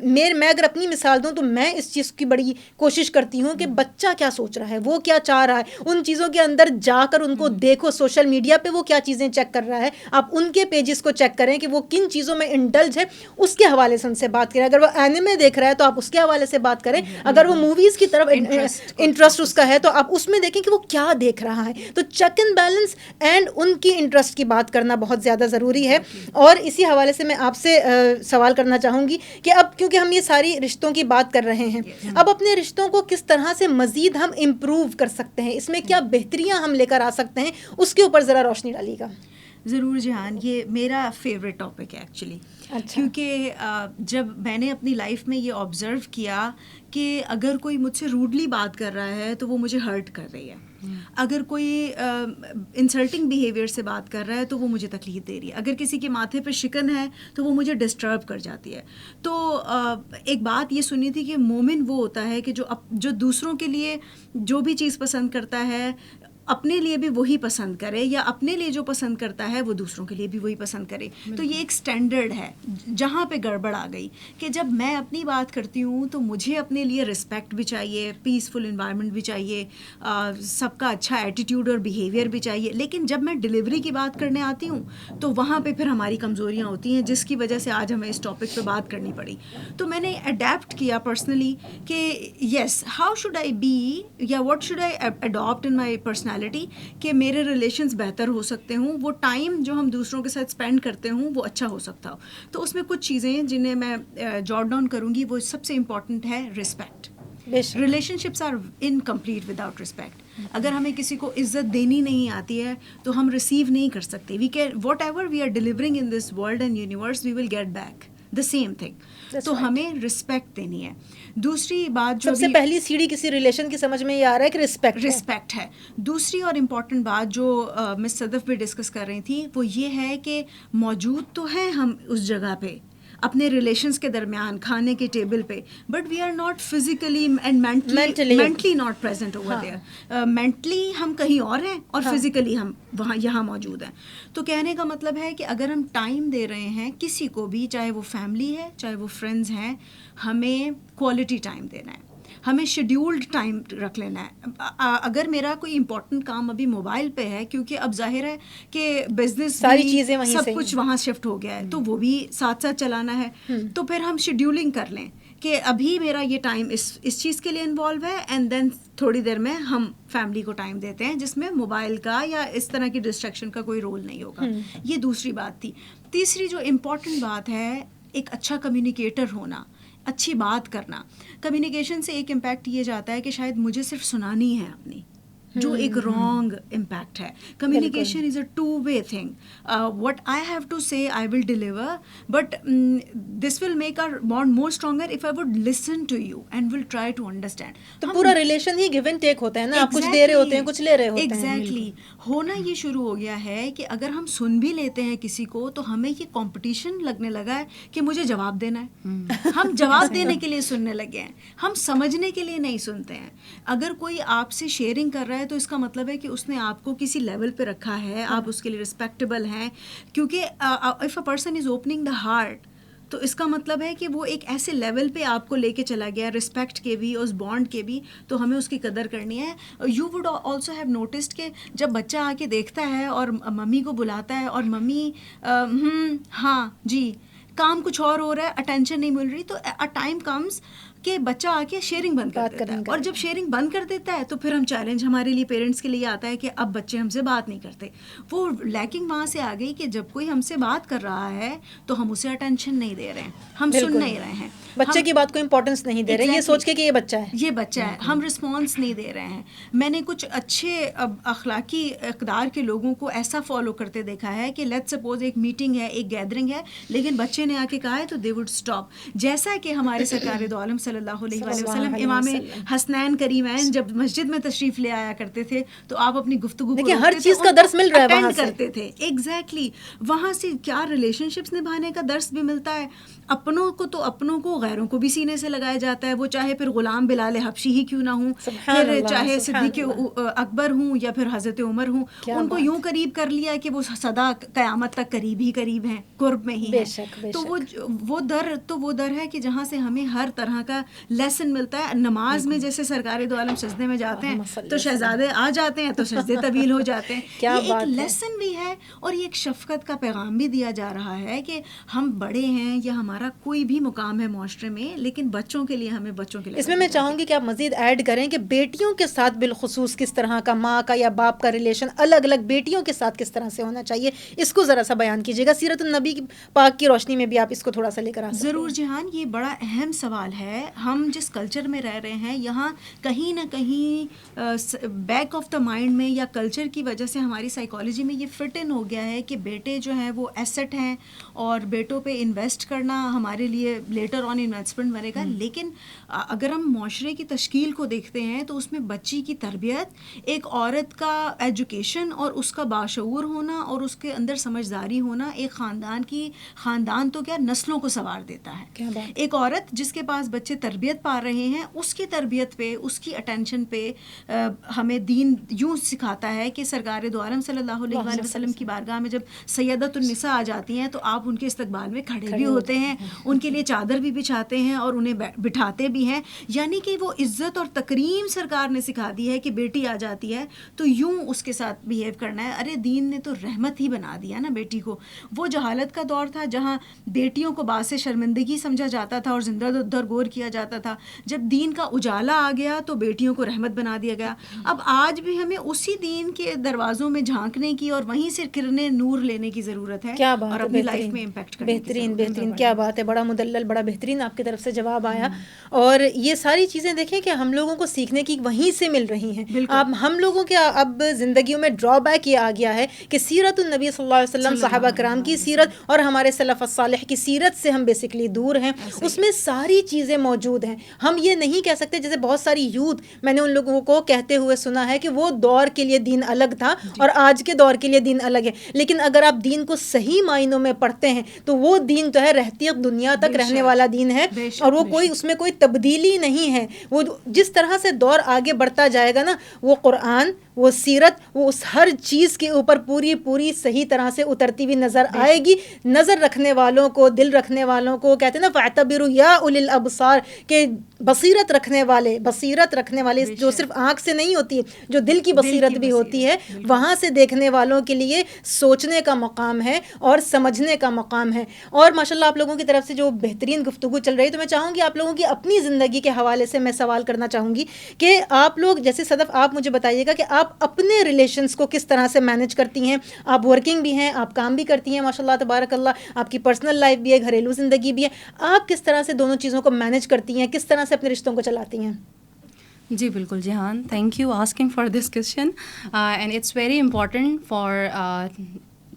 Speaker 2: میں اگر اپنی مثال دوں تو میں اس چیز کی بڑی کوشش کرتی ہوں کہ بچہ کیا سوچ رہا ہے, وہ کیا چاہ رہا ہے, ان چیزوں کے اندر جا کر ان کو دیکھو. سوشل میڈیا پہ وہ کیا چیزیں چیک کر رہا ہے, آپ ان کے پیجز کو چیک کریں کہ وہ کن چیزوں میں انڈلج ہے, اس کے حوالے سے ان سے بات کریں. اگر وہ اینیمے دیکھ رہا ہے تو آپ اس کے حوالے سے بات کریں. اگر وہ موویز کی طرف انٹرسٹ اس کا ہے تو آپ اس میں دیکھیں کہ وہ کیا دیکھ رہا ہے. تو چیک اینڈ بیلنس اینڈ ان کی انٹرسٹ کی بات کرنا بہت زیادہ ضروری ہے. اور اسی حوالے سے میں آپ سے سوال کرنا چاہوں گی کہ اب کیونکہ ہم یہ ساری رشتوں کی بات کر رہے ہیں, اب اپنے رشتوں کو کس طرح سے مزید ہم امپروو کر سکتے ہیں, اس میں کیا بہتریاں ہم لے کر آ سکتے ہیں, اس کے اوپر ذرا روشنی ڈالیے گا.
Speaker 3: ضرور جہان، یہ میرا فیوریٹ ٹاپک ہے ایکچولی.
Speaker 2: اچھا.
Speaker 3: کیونکہ جب میں نے اپنی لائف میں یہ آبزرو کیا کہ اگر کوئی مجھ سے روڈلی بات کر رہا ہے تو وہ مجھے ہرٹ کر رہی ہے، اگر کوئی انسلٹنگ بیہیویئر سے بات کر رہا ہے تو وہ مجھے تکلیف دے رہی ہے، اگر کسی کے ماتھے پہ شکن ہے تو وہ مجھے ڈسٹرب کر جاتی ہے. تو ایک بات یہ سنی تھی کہ مومن وہ ہوتا ہے کہ جو دوسروں کے لیے جو بھی چیز پسند کرتا ہے اپنے لیے بھی وہی پسند کرے، یا اپنے لیے جو پسند کرتا ہے وہ دوسروں کے لیے بھی وہی پسند کرے. تو یہ ایک سٹینڈرڈ ہے. جہاں پہ گڑبڑ آ گئی کہ جب میں اپنی بات کرتی ہوں تو مجھے اپنے لیے رسپیکٹ بھی چاہیے، پیسفل انوائرمنٹ بھی چاہیے، سب کا اچھا ایٹیٹیوڈ اور بیہیویئر بھی چاہیے، لیکن جب میں ڈلیوری کی بات کرنے آتی ہوں تو وہاں پہ پھر ہماری کمزوریاں ہوتی ہیں، جس کی وجہ سے آج ہمیں اس ٹاپک پہ بات کرنی پڑی. تو میں نے اڈیپٹ کیا پرسنلی کہ yes, how should I be یا what should I adapt in my personality کہ میرے ریلیشنز بہتر ہو سکتے ہوں، وہ ٹائم جو ہم دوسروں کے ساتھ اسپینڈ کرتے ہوں وہ اچھا ہو سکتا ہو. تو اس میں کچھ چیزیں ہیں جنہیں میں جاٹ ڈاؤن کروں گی. وہ سب سے امپورٹنٹ ہے respect. Relationships are incomplete without respect. اگر ہمیں کسی کو عزت دینی نہیں آتی ہے تو ہم ریسیو نہیں کر سکتے. We can whatever we are delivering in this world and universe we will get back the same thing. تو ہمیں رسپیکٹ دینی ہے. دوسری بات جو
Speaker 2: سب سے پہلی سیڑھی کسی ریلیشن کی سمجھ میں یہ آ رہا ہے کہ رسپیکٹ
Speaker 3: ہے. دوسری اور امپورٹنٹ بات جو مس صدف بھی ڈسکس کر رہی تھی وہ یہ ہے کہ موجود تو ہیں ہم اس جگہ پہ اپنے ریلیشنس کے درمیان کھانے کے ٹیبل پہ، but we are not physically and mentally not present over there. Mentally ہم کہیں اور ہیں اور فزیکلی ہم یہاں موجود ہیں. تو کہنے کا مطلب ہے کہ اگر ہم ٹائم دے رہے ہیں کسی کو بھی، چاہے وہ فیملی ہے چاہے وہ فرینڈز ہیں، ہمیں کوالٹی ٹائم دینا ہے، ہمیں شیڈیولڈ ٹائم رکھ لینا ہے. اگر میرا کوئی امپورٹنٹ کام ابھی موبائل پہ ہے، کیونکہ اب ظاہر ہے کہ بزنس
Speaker 2: ساری چیزیں
Speaker 3: سب کچھ وہاں شفٹ ہو گیا ہے، تو وہ بھی ساتھ ساتھ چلانا ہے. تو پھر ہم شیڈیولنگ کر لیں کہ ابھی میرا یہ ٹائم اس چیز کے لیے انوالو ہے، اینڈ دین تھوڑی دیر میں ہم فیملی کو ٹائم دیتے ہیں جس میں موبائل کا یا اس طرح کی ڈسٹریکشن کا کوئی رول نہیں ہوگا. یہ دوسری بات تھی. تیسری جو امپورٹنٹ بات ہے، ایک اچھا کمیونیکیٹر ہونا، اچھی بات کرنا. کمیونیکیشن سے ایک امپیکٹ یہ جاتا ہے کہ شاید مجھے صرف سنانی ہے اپنی، جو ایک رانگ امپیکٹ ہے. Communication is a two way thing. What I have to say I will deliver, but this will make our bond more stronger if I would listen to you and will try to understand.
Speaker 2: تو پورا relation ہی give and take ہوتا ہے نا، آپ کچھ دے رہے ہوتے ہیں کچھ لے رہے ہوتے ہیں.
Speaker 3: ایگزیکٹلی. ہونا یہ شروع ہو گیا ہے کہ اگر ہم سن بھی لیتے ہیں کسی کو تو ہمیں یہ کمپٹیشن لگنے لگا ہے کہ مجھے جواب دینا ہے. ہم جواب دینے کے لیے سننے لگے ہیں، ہم سمجھنے کے لیے نہیں سنتے ہیں. اگر کوئی آپ سے شیئرنگ کر رہا ہے تو اس کا مطلب ہے کہ اس نے آپ کو کسی لیول پہ رکھا ہے، آپ اس کے لیے رسپیکٹیبل ہیں. کیونکہ if a person is opening the heart تو اس کا مطلب ہے کہ وہ ایک ایسے لیول پہ آپ کو لے کے چلا گیا، رسپیکٹ کے بھی، اس بانڈ کے بھی. تو ہمیں اس کی قدر کرنی ہے. You would also have noticed کہ جب بچہ آ کے دیکھتا ہے اور ممی کو بلاتا ہے اور ممی ہاں جی، کام کچھ اور ہو رہا ہے، اٹینشن نہیں مل رہی، تو ٹائم کمز کہ بچہ آ کے شیئرنگ بند کر دیتا ہے. اور جب شیئرنگ بند کر دیتا ہے تو پھر ہم چیلنج ہمارے لیے پیرنٹس کے لیے آتا ہے کہ اب بچے ہم سے بات نہیں کرتے. وہ لیکنگ وہاں سے آ گئی کہ جب کوئی ہم سے بات کر رہا ہے تو ہم اسے اٹینشن نہیں دے رہے ہیں، ہم سن نہیں رہے ہیں،
Speaker 2: بچے کی بات کو امپورٹنس نہیں دے رہے، یہ سوچ کے کہ یہ بچہ ہے،
Speaker 3: یہ بچہ ہے، ہم رسپانس نہیں دے رہے ہیں. میں نے کچھ اچھے اخلاقی اقدار کے لوگوں کو ایسا فالو کرتے دیکھا ہے کہ لیٹ سپوز ایک میٹنگ ہے، ایک گیدرنگ ہے، لیکن بچے نے آ کے کہا ہے تو دے وڈ اسٹاپ. جیسا کہ ہمارے سرکار دو عالم صلی اللہ علیہ وآلہ وسلم امام حسنین کریمین جب مسجد میں تشریف لے آیا کرتے تھے تو آپ اپنی گفتگو کو
Speaker 2: ہر چیز کا درس مل رہا ہے وہاں سے
Speaker 3: کرتے تھے. ایگزیکٹلی. وہاں سے کیا ریلیشن شپس نبھانے کا درس بھی ملتا ہے. اپنوں کو تو اپنوں کو، غیروں کو بھی سینے سے لگایا جاتا ہے، وہ چاہے پھر غلام بلال حبشی ہی کیوں نہ ہوں، پھر چاہے صدیق اکبر ہوں یا پھر حضرت عمر ہوں، ان کو یوں قریب کر لیا کہ وہ سدا قیامت تک قریب ہی قریب ہیں، قرب میں ہی ہیں. تو وہ در ہے کہ جہاں سے ہمیں ہر طرح کا لیسن ملتا ہے. نماز میں جیسے سرکار دو عالم سجدے میں جاتے ہیں تو شہزادے آ جاتے ہیں تو سجدے طویل ہو جاتے ہیں. یہ ایک لیسن بھی ہے اور یہ ایک شفقت کا پیغام بھی دیا جا رہا ہے کہ ہم بڑے ہیں یا ہمارا کوئی بھی مقام ہے معاشرے میں، لیکن بچوں کے لیے ہمیں بچوں کے لیے.
Speaker 2: اس میں چاہوں گی کہ آپ مزید ایڈ کریں کہ بیٹیوں کے ساتھ بالخصوص کس طرح کا ماں کا یا باپ کا ریلیشن الگ الگ بیٹیوں کے ساتھ کس طرح سے ہونا چاہیے، اس کو ذرا سا بیان کیجیے گا. سیرت النبی پاک کی روشنی میں بھی آپ اس کو تھوڑا سا لے کر آ سکتے ہیں.
Speaker 3: ضرور جہان، یہ بڑا اہم سوال ہے. ہم جس کلچر میں رہ رہے ہیں یہاں کہیں نہ کہیں بیک آف دا مائنڈ میں یا کلچر کی وجہ سے ہماری سائیکالوجی میں یہ فٹ ان ہو گیا ہے کہ بیٹے جو ہیں وہ ایسٹ ہیں اور بیٹوں پہ انویسٹ کرنا ہمارے لیے لیٹر آن انویسٹمنٹ بنے گا. لیکن اگر ہم معاشرے کی تشکیل کو دیکھتے ہیں تو اس میں بچی کی تربیت, ایک عورت کا ایجوکیشن اور اس کا باشعور ہونا اور اس کے اندر سمجھداری ہونا ایک خاندان تو کیا نسلوں کو سنوار دیتا ہے. ایک عورت جس کے پاس بچے تربیت پا رہے ہیں, اس کی تربیت پہ, اس کی اٹینشن پہ ہمیں دین یوں سکھاتا ہے کہ سرکار دو عالم صلی اللہ علیہ وآلہ وسلم کی بارگاہ میں جب سیدۃ النساء آ جاتی ہیں تو آپ ان کے استقبال میں کھڑے بھی ہوتے ہیں, ان کے لیے چادر بھی بچھاتے ہیں اور انہیں بٹھاتے بھی ہیں. یعنی کہ وہ عزت اور تکریم سرکار نے سکھا دی ہے کہ بیٹی آ جاتی ہے تو یوں اس کے ساتھ بیہیو کرنا ہے. ارے دین نے تو رحمت ہی بنا دیا نا بیٹی کو. وہ جہالت کا دور تھا جہاں بیٹیوں کو باعث شرمندگی سمجھا جاتا تھا اور زندہ ادھر گور کیا جاتا تھا. جب دین کا اجالا آ گیا تو بیٹیوں کو رحمت بنا دیا گیا. اب آج بھی ہمیں اسی دین کے دروازوں میں جھانکنے کی اور وہیں سے کرنے نور لینے کی ضرورت ہے.
Speaker 2: کیا بات
Speaker 3: اور
Speaker 2: ہے,
Speaker 3: اپنی لائف میں امپیکٹ کرنے کی ضرورت ہے.
Speaker 2: بہترین, کیا بات ہے, بڑا مدلل, بڑا بہترین آپ کی طرف سے جواب آیا. اور یہ ساری چیزیں دیکھیں کہ ہم لوگوں کو سیکھنے کی وہیں سے مل رہی ہیں. اب ہم لوگوں کے اب زندگیوں میں ڈرا بیک یہ آ گیا ہے کہ سیرت النبی صلی اللہ علیہ وسلم, صحابہ کرام کی سیرت اور ہمارے سلف الصالح کی سیرت سے ہم بیسکلی دور ہیں. اس میں ساری چیزیں موجود ہیں. ہم یہ نہیں کہہ سکتے, جیسے بہت ساری یوتھ میں نے ان لوگوں کو کہتے ہوئے سنا ہے کہ وہ دور کے لیے دین الگ تھا اور آج کے دور کے لیے دین الگ ہے. لیکن اگر آپ دین کو صحیح معنوں میں پڑھتے ہیں تو وہ دین جو ہے رہتی دنیا تک رہنے والا دین ہے, اور وہ کوئی اس میں کوئی تبدیلی نہیں ہے. وہ جس طرح سے دور آگے بڑھتا جائے گا نا, وہ قرآن, وہ سیرت, وہ اس ہر چیز کے اوپر پوری صحیح طرح سے اترتی ہوئی نظر آئے گی. نظر رکھنے والوں کو, دل رکھنے والوں کو کہتے ہیں نا فاعتبروا یا اولی الابصار, کہ بصیرت رکھنے والے جو صرف آنکھ سے نہیں ہوتی, جو دل کی بصیرت بھی ہوتی ہے, وہاں سے دیکھنے والوں کے لیے سوچنے کا مقام ہے اور سمجھنے کا مقام ہے. اور ماشاءاللہ آپ لوگوں کی طرف سے جو بہترین گفتگو چل رہی ہے, تو میں چاہوں گی آپ لوگوں کی اپنی زندگی کے حوالے سے میں سوال کرنا چاہوں گی کہ آپ لوگ, جیسے صدف آپ مجھے بتائیے گا کہ آپ اپنے ریلیشنز کو کس طرح سے مینیج کرتی ہیں. آپ ورکنگ بھی ہیں, آپ کام بھی کرتی ہیں ماشاءاللہ تبارک اللہ, آپ کی پرسنل لائف بھی ہے, گھریلو زندگی بھی ہے. آپ کس طرح سے دونوں چیزوں کو مینیج کرتی ہیں, کس طرح سے اپنے رشتوں کو چلاتی ہیں؟
Speaker 1: جی بالکل Jahan, thank you asking for this question and it's very important for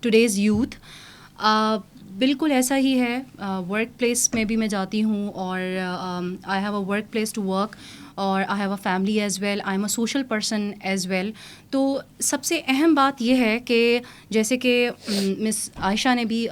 Speaker 1: today's youth. بالکل ایسا ہی ہے. ورک پلیس میں بھی میں جاتی ہوں اور I have a workplace to work اور I have a family as well, I am a social person as well. تو سب سے اہم بات یہ ہے کہ جیسے کہ مس عائشہ نے بھی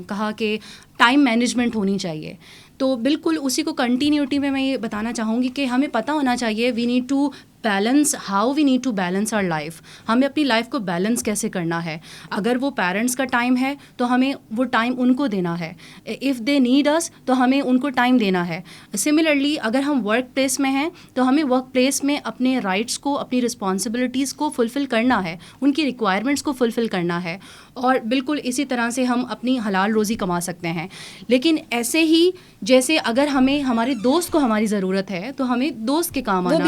Speaker 1: کہا کہ ٹائم مینجمنٹ ہونی چاہیے, تو بالکل اسی کو کنٹینیوٹی میں یہ بتانا چاہوں گی کہ ہمیں پتہ ہونا چاہیے we need to balance, how we need to balance our life. ہمیں اپنی لائف کو بیلنس کیسے کرنا ہے. اگر وہ پیرنٹس کا ٹائم ہے تو ہمیں وہ ٹائم ان کو دینا ہے. اف دے نیڈ اس تو ہمیں ان کو ٹائم دینا ہے. سملرلی اگر ہم ورک پلیس میں ہیں تو ہمیں ورک پلیس میں اپنے رائٹس کو, اپنی رسپانسبلٹیز کو فلفل کرنا ہے, ان کی ریکوائرمنٹس کو فلفل کرنا ہے. اور بالکل اسی طرح سے ہم اپنی حلال روزی کما سکتے ہیں. لیکن ایسے ہی جیسے اگر ہمیں ہمارے دوست کو ہماری ضرورت ہے تو ہمیں دوست کے کام آنا ہے, وہ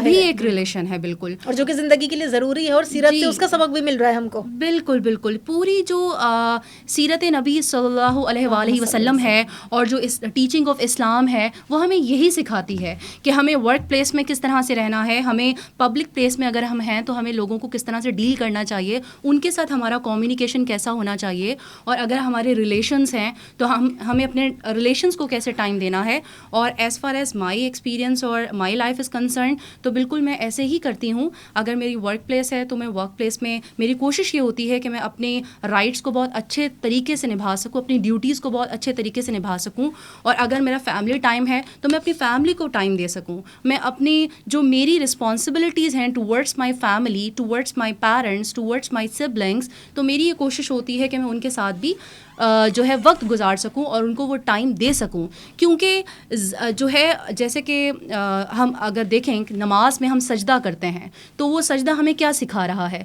Speaker 1: بھی ایک ریلیشن ہے بالکل,
Speaker 2: اور جو کہ زندگی کے لیے ضروری ہے, اور سیرت سے اس کا سبق بھی مل رہا ہے ہم کو.
Speaker 1: بالکل پوری جو سیرت نبی صلی اللہ علیہ وآلہ وسلم ہے اور جو ٹیچنگ آف اسلام ہے وہ ہمیں یہی سکھاتی ہے کہ ہمیں ورک پلیس میں کس طرح سے رہنا ہے, ہمیں پبلک پلیس میں اگر ہم ہیں تو ہمیں لوگوں کو کس طرح سے ڈیل کرنا چاہیے, ان کے ساتھ ہمارا کمیونیکیشن کیسا ہونا چاہیے, اور اگر ہمارے ریلیشنس ہیں تو ہمیں اپنے ریلیشنس کو کیسے ٹائم دینا ہے. اور as far as my experience اور مائی لائف از کنسرن تو بالکل میں ایسے ہی کرتی ہوں. اگر میری ورک پلیس ہے تو میں ورک پلیس میں میری کوشش یہ ہوتی ہے کہ میں اپنے رائٹس کو بہت اچھے طریقے سے نبھا سکوں, اپنی ڈیوٹیز کو بہت اچھے طریقے سے نبھا سکوں. اور اگر میرا فیملی ٹائم ہے تو میں اپنی فیملی کو ٹائم دے سکوں. میں اپنی جو میری رسپانسبلٹیز ہیں towards my family, towards my parents, towards my siblings, تو میری یہ کوشش ہوتی ہے کہ میں ان کے ساتھ بھی جو ہے وقت گزار سکوں اور ان کو وہ ٹائم دے سکوں. کیونکہ جو ہے جیسے کہ ہم اگر دیکھیں کہ نماز میں ہم سجدہ کرتے ہیں تو وہ سجدہ ہمیں کیا سکھا رہا ہے.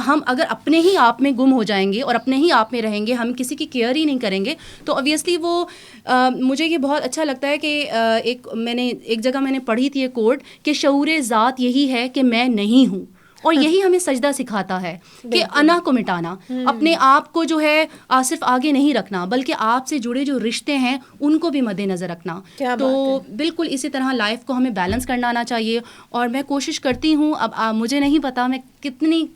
Speaker 1: ہم اگر اپنے ہی آپ میں گم ہو جائیں گے اور اپنے ہی آپ میں رہیں گے, ہم کسی کی کیئر ہی نہیں کریں گے, تو اوبیسلی وہ مجھے یہ بہت اچھا لگتا ہے کہ ایک جگہ میں نے پڑھی تھی ایک کوٹ کہ شعور ذات یہی ہے کہ میں نہیں ہوں, اور یہی ہمیں سجدہ سکھاتا ہے کہ انا کو مٹانا, اپنے آپ کو جو ہے صرف آگے نہیں رکھنا بلکہ آپ سے جڑے جو رشتے ہیں ان کو بھی مد نظر رکھنا. تو بالکل اسی طرح لائف کو ہمیں بیلنس کرنا آنا چاہیے, اور میں کوشش کرتی ہوں, اب مجھے نہیں پتا میں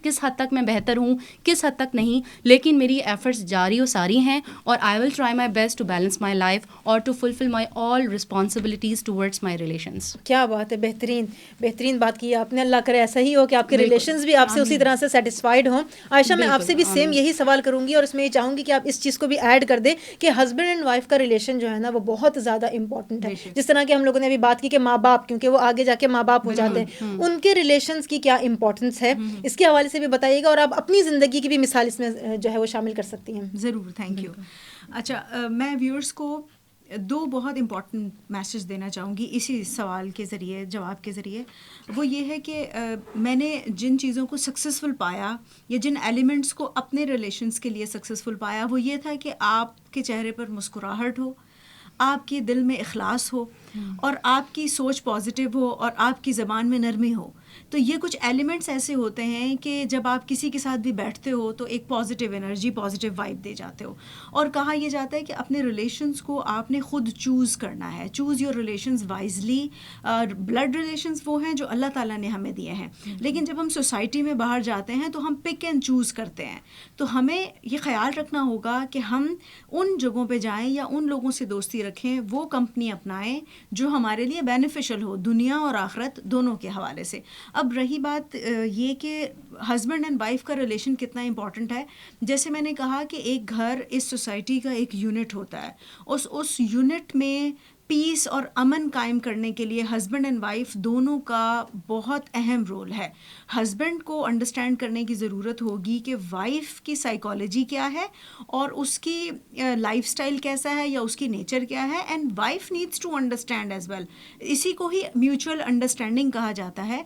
Speaker 1: کس حد تک میں بہتر ہوں, کس حد تک نہیں, لیکن میری ایفرٹس جاری و ساری ہیں, اور I will try my best to balance my life اور to fulfil my all responsibilities towards my relations.
Speaker 2: کیا بات ہے, بہترین بات کی آپ نے. اللہ کرے ایسا ہی ہو کہ آپ کے ریلیشنز بھی آپ سے اسی طرح سے سیٹسفائڈ ہوں. عائشہ, میں آپ سے بھی سیم یہی سوال کروں گی, اور اس میں یہ چاہوں گی کہ آپ اس چیز کو بھی ایڈ کر دیں کہ ہسبینڈ اینڈ وائف کا ریلیشن جو ہے نا وہ بہت زیادہ امپورٹنٹ ہے. جس طرح کہ ہم لوگوں نے ابھی بات کی کہ ماں باپ, کیونکہ وہ آگے جا کے ماں باپ ہو جاتے ہیں, ان کے ریلیشنز کی کیا امپورٹنس ہے, اس کے حوالے سے بھی بتائیے گا, اور آپ اپنی زندگی کی بھی مثال اس میں جو ہے وہ شامل کر سکتی ہیں.
Speaker 3: ضرور, تھینک یو. اچھا, میں ویورز کو دو بہت امپورٹنٹ میسج دینا چاہوں گی اسی سوال کے ذریعے, جواب کے ذریعے. وہ یہ ہے کہ میں نے جن چیزوں کو سکسیزفل پایا یا جن ایلیمنٹس کو اپنے ریلیشنس کے لیے سکسیزفل پایا, وہ یہ تھا کہ آپ کے چہرے پر مسکراہٹ ہو, آپ کے دل میں اخلاص ہو, اور آپ کی سوچ پازیٹیو ہو, اور آپ کی زبان میں نرمی ہو. تو یہ کچھ ایلیمنٹس ایسے ہوتے ہیں کہ جب آپ کسی کے ساتھ بھی بیٹھتے ہو تو ایک پازیٹیو انرجی, پازیٹیو وائب دے جاتے ہو. اور کہا یہ جاتا ہے کہ اپنے ریلیشنس کو آپ نے خود چوز کرنا ہے. Choose your relations wisely. Blood relations وہ ہیں جو اللہ تعالیٰ نے ہمیں دیے ہیں, لیکن جب ہم سوسائٹی میں باہر جاتے ہیں تو ہم پک اینڈ چوز کرتے ہیں. تو ہمیں یہ خیال رکھنا ہوگا کہ ہم ان جگہوں پہ جائیں یا ان لوگوں سے دوستی رکھیں, وہ کمپنی اپنائیں جو ہمارے لیے بینیفیشل ہو, دنیا اور آخرت دونوں کے حوالے سے. اب رہی بات یہ کہ ہسبینڈ اینڈ وائف کا ریلیشن کتنا امپورٹنٹ ہے, جیسے میں نے کہا کہ ایک گھر اس سوسائٹی کا ایک یونٹ ہوتا ہے. اس یونٹ میں پیس اور امن قائم کرنے کے لیے ہسبینڈ اینڈ وائف دونوں کا بہت اہم رول ہے. ہسبینڈ کو انڈرسٹینڈ کرنے کی ضرورت ہوگی کہ وائف کی سائیکالوجی کیا ہے اور اس کی لائف سٹائل کیسا ہے یا اس کی نیچر کیا ہے, and wife needs to understand as well. اسی کو ہی میوچل انڈرسٹینڈنگ کہا جاتا ہے.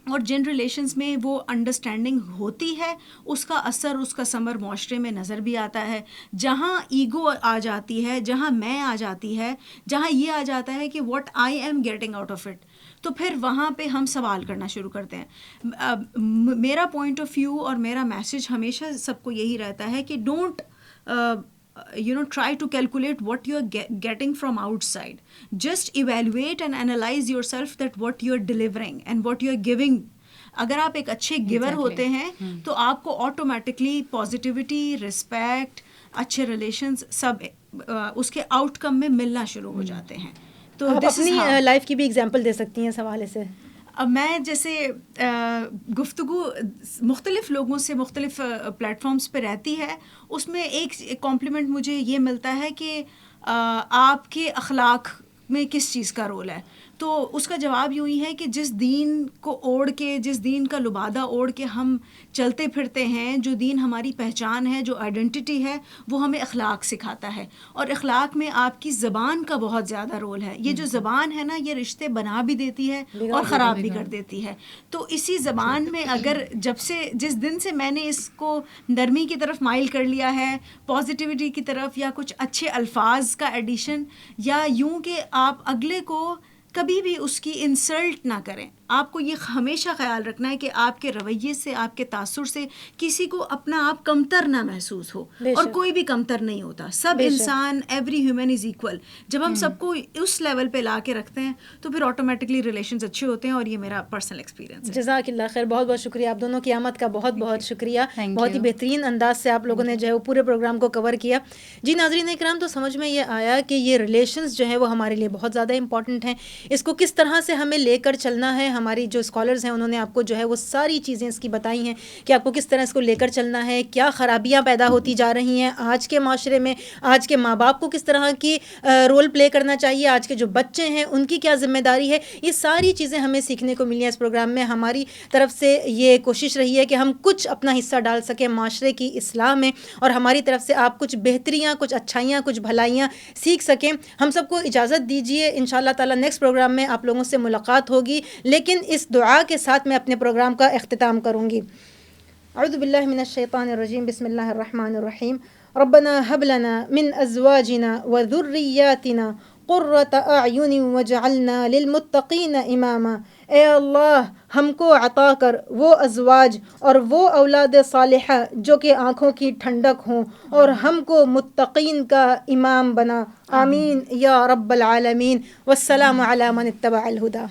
Speaker 3: اور جن ریلیشنز میں وہ انڈرسٹینڈنگ ہوتی ہے اس کا اثر, اس کا ثمر معاشرے میں نظر بھی آتا ہے. جہاں ایگو آ جاتی ہے, جہاں میں آ جاتی ہے, جہاں یہ آ جاتا ہے کہ what I am getting out of it, تو پھر وہاں پہ ہم سوال کرنا شروع کرتے ہیں. میرا پوائنٹ آف ویو اور میرا میسج ہمیشہ سب کو یہی رہتا ہے کہ don't try to calculate what you are getting from outside. Just evaluate and analyze yourself that what you are delivering and what you are giving. اگر آپ ایک اچھے گیور ہوتے ہیں تو آپ کو آٹومیٹکلی پازیٹیوٹی, رسپیکٹ, اچھے ریلیشنز سب اس کے آؤٹ کم میں ملنا شروع ہو جاتے ہیں. تو
Speaker 2: آپ اپنی لائف کی بھی ایگزامپل دے سکتی ہیں اس حوالے سے.
Speaker 3: اب میں جیسے گفتگو مختلف لوگوں سے مختلف پلیٹ فارمز پہ رہتی ہے, اس میں ایک کمپلیمنٹ مجھے یہ ملتا ہے کہ آپ کے اخلاق میں کس چیز کا رول ہے. تو اس کا جواب یوں ہی ہے کہ جس دین کو اوڑھ کے, جس دین کا لبادہ اوڑھ کے ہم چلتے پھرتے ہیں, جو دین ہماری پہچان ہے, جو آئیڈینٹی ہے, وہ ہمیں اخلاق سکھاتا ہے. اور اخلاق میں آپ کی زبان کا بہت زیادہ رول ہے. یہ جو زبان ہے نا, یہ رشتے بنا بھی دیتی ہے اور خراب بھی کر دیتی ہے. تو اسی زبان میں اگر جس دن سے میں نے اس کو نرمی کی طرف مائل کر لیا ہے, پازیٹیوٹی کی طرف, یا کچھ اچھے الفاظ کا ایڈیشن, یا یوں کہ آپ اگلے کو کبھی بھی اس کی انسلٹ نہ کریں. آپ کو یہ ہمیشہ خیال رکھنا ہے کہ آپ کے رویے سے, آپ کے تاثر سے کسی کو اپنا آپ کمتر نہ محسوس ہو, اور کوئی بھی کمتر نہیں ہوتا. سب انسان, ایوری ہیومن از ایکول. جب ہم سب کو اس لیول پہ لا کے رکھتے ہیں تو پھر آٹومیٹکلی ریلیشنز اچھے ہوتے ہیں, اور یہ میرا پرسنل ایکسپیرینس ہے.
Speaker 2: جزاک اللہ خیر, بہت بہت شکریہ. آپ دونوں کی آمد کا بہت بہت شکریہ. بہت ہی بہترین انداز سے آپ لوگوں نے جو ہے وہ پورے پروگرام کو کور کیا. جی ناظرین اکرام, تو سمجھ میں یہ آیا کہ یہ ریلیشنز جو ہیں وہ ہمارے لیے بہت زیادہ امپورٹنٹ ہیں. اس کو کس طرح سے ہمیں لے کر چلنا ہے, ہماری جو اسکالرز ہیں انہوں نے آپ کو جو ہے وہ ساری چیزیں اس کی بتائی ہیں کہ آپ کو کس طرح اس کو لے کر چلنا ہے. کیا خرابیاں پیدا ہوتی جا رہی ہیں آج کے معاشرے میں, آج کے ماں باپ کو کس طرح کی رول پلے کرنا چاہیے, آج کے جو بچے ہیں ان کی کیا ذمہ داری ہے. یہ ساری چیزیں ہمیں سیکھنے کو ملی ہیں اس پروگرام میں. ہماری طرف سے یہ کوشش رہی ہے کہ ہم کچھ اپنا حصہ ڈال سکیں معاشرے کی اصلاح میں, اور ہماری طرف سے آپ کچھ بہتریاں, کچھ اچھائیاں, کچھ بھلائیاں سیکھ سکیں. ہم سب کو اجازت دیجیے, انشاءاللہ تعالی نیکسٹ پروگرام میں آپ لوگوں سے ملاقات ہوگی, لیکن اس دعا کے ساتھ میں اپنے پروگرام کا اختتام کروں گی. اعوذ باللہ من الشیطان الرجیم, بسم اللہ الرحمن الرحیم. ربنا هب لنا من ازواجنا وذرياتنا قرة اعین واجعلنا للمتقین اماما. اے اللہ ہم کو عطا کر وہ ازواج اور وہ اولاد صالحہ جو کہ آنکھوں کی ٹھنڈک ہوں، اور ہم کو متقین کا امام بنا. آمین یا رب العالمین. والسلام علی من اتبع الہدی.